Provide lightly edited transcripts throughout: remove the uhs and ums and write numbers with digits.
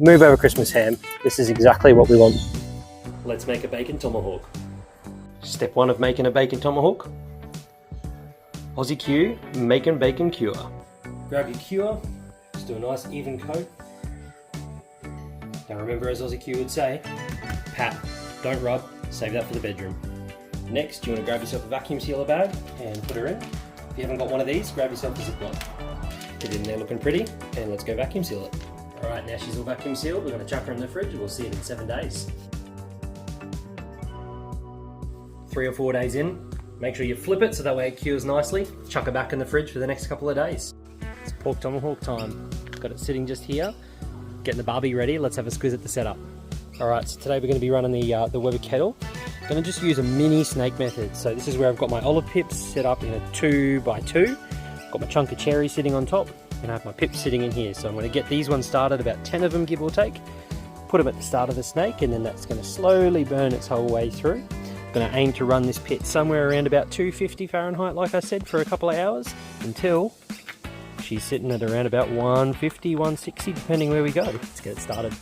Move over Christmas ham. This is exactly what we want. Let's make a bacon tomahawk. Step 1 of making a bacon tomahawk. Aussie Q, making bacon cure. Grab your cure, just do a nice even coat. Now remember, as Aussie Q would say, pat, don't rub, save that for the bedroom. Next, you want to grab yourself a vacuum sealer bag and put her in. If you haven't got one of these, grab yourself a ziplock. Get it in there looking pretty, and let's go vacuum seal it. Alright, now she's all vacuum sealed, we're going to chuck her in the fridge and we'll see it in 7 days. 3 or 4 days in, make sure you flip it so that way it cures nicely. Chuck her back in the fridge for the next couple of days. It's pork tomahawk time. Got it sitting just here. Getting the barbie ready, let's have a squiz at the setup. Alright, so today we're going to be running the Weber Kettle. I'm going to just use a mini snake method. So this is where I've got my olive pips set up in a 2x2. Got my chunk of cherry sitting on top. And I have my pips sitting in here. So I'm going to get these ones started, about 10 of them give or take. Put them at the start of the snake, and then that's going to slowly burn its whole way through. I'm going to aim to run this pit somewhere around about 250 Fahrenheit, like I said, for a couple of hours, until she's sitting at around about 150, 160, depending where we go. Let's get it started.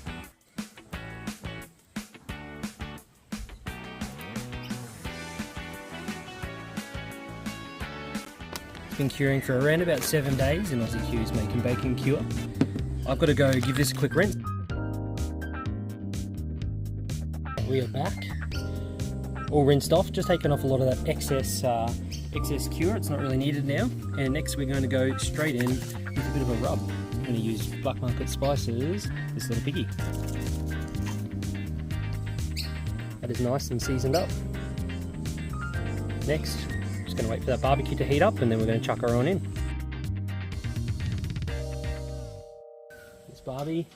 It's been curing for around about 7 days, and Aussie Q's making bacon cure. I've got to go give this a quick rinse. We are back, all rinsed off, just taken off a lot of that excess cure. It's not really needed now. And next we're going to go straight in with a bit of a rub. I'm going to use Black Market Spices, this little piggy. That is nice and seasoned up. Next, just going to wait for that barbecue to heat up, and then we're going to chuck her on in. This Barbie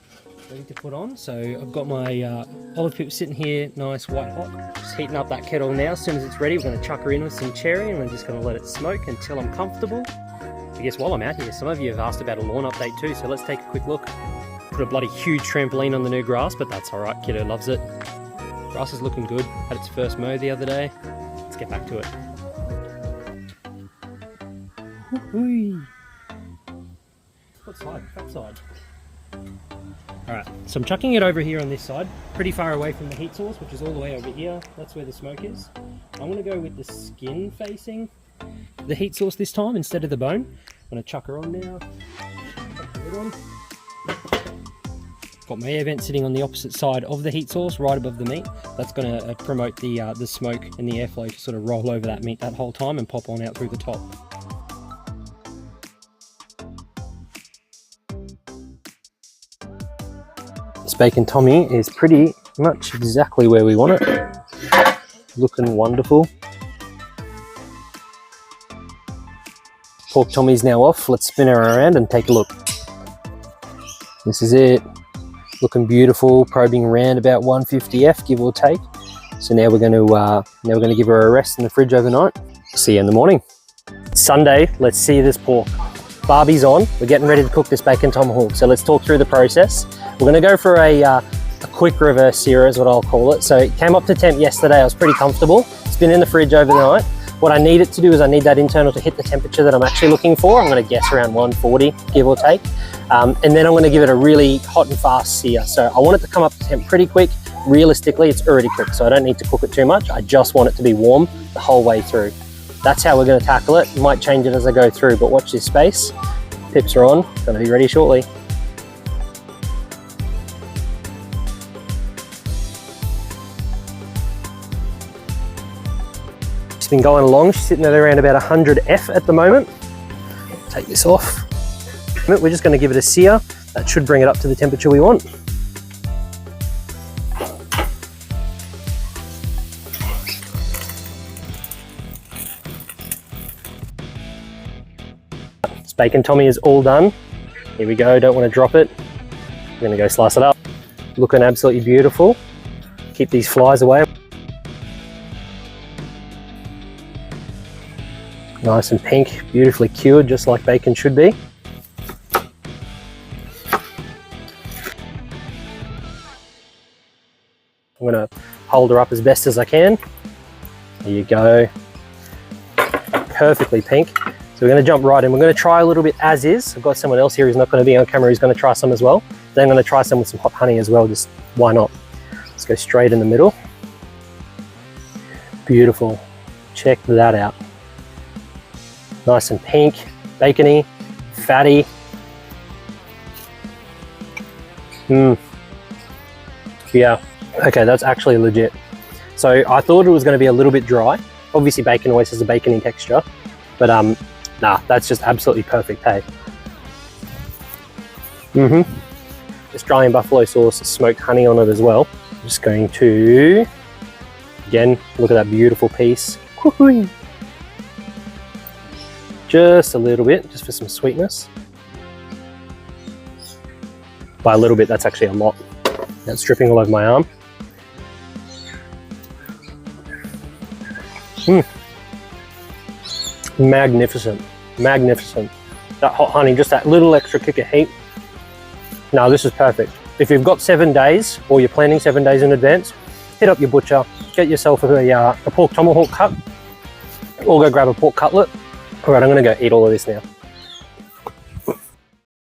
ready to put on. So I've got my olive pips sitting here, nice white hot. Just heating up that kettle now. As soon as it's ready, we're going to chuck her in with some cherry, and we're just going to let it smoke until I'm comfortable. I guess while I'm out here, some of you have asked about a lawn update too, so let's take a quick look. Put a bloody huge trampoline on the new grass, but that's alright, kiddo loves it. Grass is looking good. Had its first mow the other day. Let's get back to it. What side? That side. Alright, so I'm chucking it over here on this side, pretty far away from the heat source, which is all the way over here. That's where the smoke is. I'm going to go with the skin facing the heat source this time instead of the bone. I'm going to chuck her on now. Chuck the lid on. Got my air vent sitting on the opposite side of the heat source, right above the meat. That's going to promote the smoke and the airflow to sort of roll over that meat that whole time and pop on out through the top. This bacon Tommy is pretty much exactly where we want it. Looking wonderful. Pork Tommy's now off. Let's spin her around and take a look. This is it. Looking beautiful, probing around about 150F, give or take. So now we're going to give her a rest in the fridge overnight. See you in the morning. It's Sunday. Let's see this pork. Barbie's on. We're getting ready to cook this bacon tomahawk. So let's talk through the process. We're going to go for a quick reverse sear is what I'll call it. So it came up to temp yesterday. I was pretty comfortable. It's been in the fridge overnight. What I need it to do is I need that internal to hit the temperature that I'm actually looking for. I'm going to guess around 140, give or take. And then I'm going to give it a really hot and fast sear. So I want it to come up to temp pretty quick. Realistically, it's already cooked, so I don't need to cook it too much. I just want it to be warm the whole way through. That's how we're going to tackle it. Might change it as I go through, but watch this space. Pips are on. Going to be ready shortly. She's been going along. She's sitting at around about 100F at the moment. Take this off. We're just going to give it a sear. That should bring it up to the temperature we want. This bacon Tommy is all done. Here we go. Don't want to drop it. We're going to go slice it up. Looking absolutely beautiful. Keep these flies away. Nice and pink, beautifully cured, just like bacon should be. I'm going to hold her up as best as I can. There you go. Perfectly pink. So we're going to jump right in. We're going to try a little bit as is. I've got someone else here who's not going to be on camera who's going to try some as well. Then I'm going to try some with some hot honey as well, just why not? Let's go straight in the middle. Beautiful. Check that out. Nice and pink, bacony, fatty. Yeah, okay, that's actually legit. So I thought it was going to be a little bit dry. Obviously bacon always has a bacony texture, but nah, that's just absolutely perfect, hey. Australian buffalo sauce, smoked honey on it as well. I'm just going to, again, look at that beautiful piece. Just a little bit, just for some sweetness. By a little bit, that's actually a lot. That's dripping all over my arm. Magnificent, magnificent. That hot honey, just that little extra kick of heat. No, this is perfect. If you've got 7 days, or you're planning 7 days in advance, hit up your butcher, get yourself a pork tomahawk cut, or go grab a pork cutlet. All right, I'm gonna go eat all of this now.